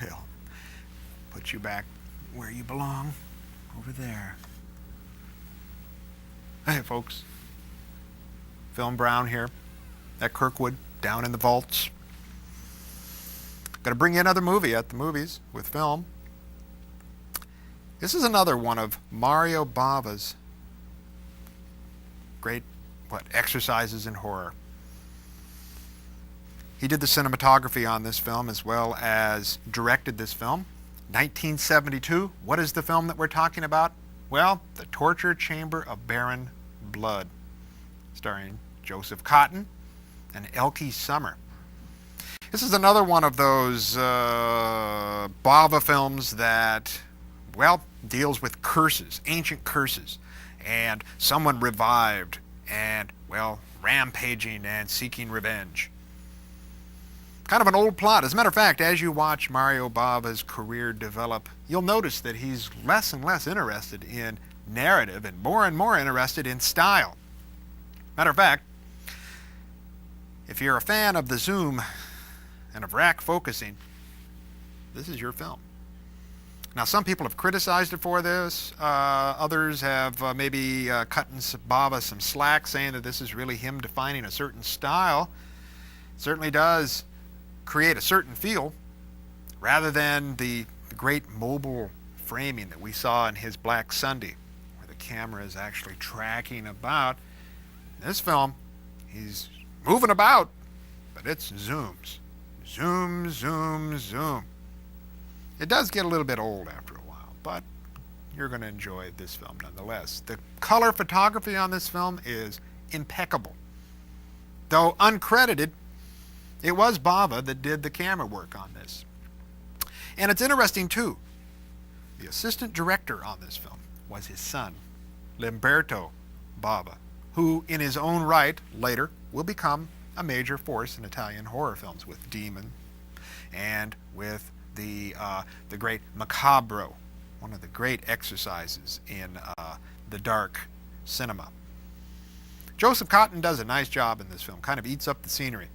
We'll put you back where you belong, over there. Hey, folks. Film Brown here at Kirkwood, down in the vaults. Going to bring you another movie at the movies with film. This is another one of Mario Bava's great, exercises in horror. He did the cinematography on this film as well as directed this film. 1972. What is the film that we're talking about? Well, The Torture Chamber of Barren Blood, starring Joseph Cotten and Elke Summer. This is another one of those Bava films that, deals with curses, ancient curses, and someone revived and, rampaging and seeking revenge. Kind of an old plot. As a matter of fact, as you watch Mario Bava's career develop, you'll notice that he's less and less interested in narrative and more interested in style. Matter of fact, if you're a fan of the zoom and of rack focusing, this is your film. Now, some people have criticized it for this. Others have maybe cutting Bava some slack, saying that this is really him defining a certain style. It certainly does create a certain feel, rather than the great mobile framing that we saw in his Black Sunday, where the camera is actually tracking about. In this film, he's moving about, but it's zooms. Zoom, zoom, zoom. It does get a little bit old after a while, but you're going to enjoy this film nonetheless. The color photography on this film is impeccable. Though uncredited, it was Bava that did the camera work on this. And it's interesting, too. The assistant director on this film was his son, Lamberto Bava, who, in his own right, later will become a major force in Italian horror films with Demon and with the great Macabro, one of the great exercises in the dark cinema. Joseph Cotten does a nice job in this film, kind of eats up the scenery.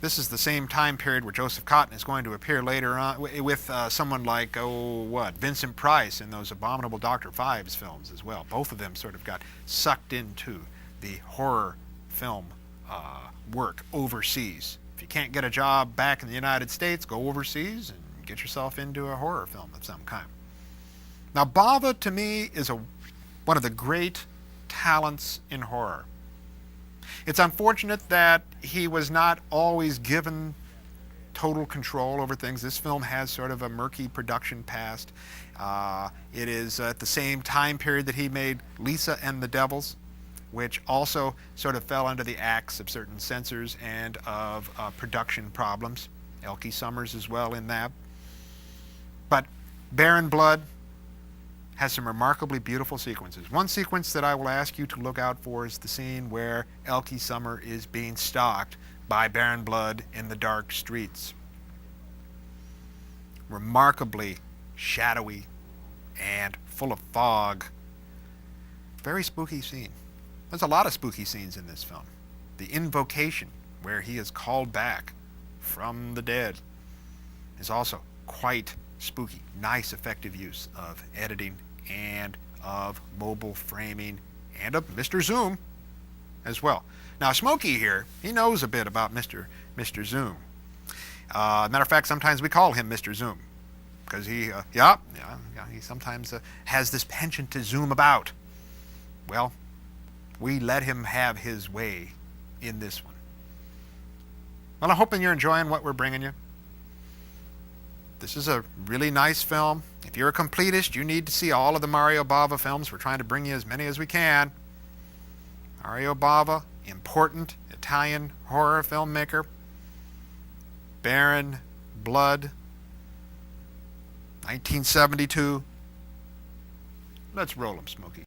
This is the same time period where Joseph Cotten is going to appear later on with someone like, Vincent Price in those abominable Dr. Phibes films as well. Both of them sort of got sucked into the horror film work overseas. If you can't get a job back in the United States, go overseas and get yourself into a horror film of some kind. Now, Bava, to me, is one of the great talents in horror. It's unfortunate that he was not always given total control over things. This film has sort of a murky production past. It is at the same time period that he made Lisa and the Devils, which also sort of fell under the axe of certain censors and of production problems. Elke Summers as well in that. But Barren Blood has some remarkably beautiful sequences. One sequence that I will ask you to look out for is the scene where Elke Summer is being stalked by Barren Blood in the dark streets. Remarkably shadowy and full of fog. Very spooky scene. There's a lot of spooky scenes in this film. The invocation, where he is called back from the dead, is also quite spooky. Nice, effective use of editing and of mobile framing and of Mr. Zoom as well. Now, Smokey here, he knows a bit about Mr. Zoom. Matter of fact, sometimes we call him Mr. Zoom because he sometimes has this penchant to zoom about. Well, we let him have his way in this one. Well, I'm hoping you're enjoying what we're bringing you. This is a really nice film. If you're a completist, you need to see all of the Mario Bava films. We're trying to bring you as many as we can. Mario Bava, important Italian horror filmmaker. Barren Blood, 1972. Let's roll 'em, Smokey.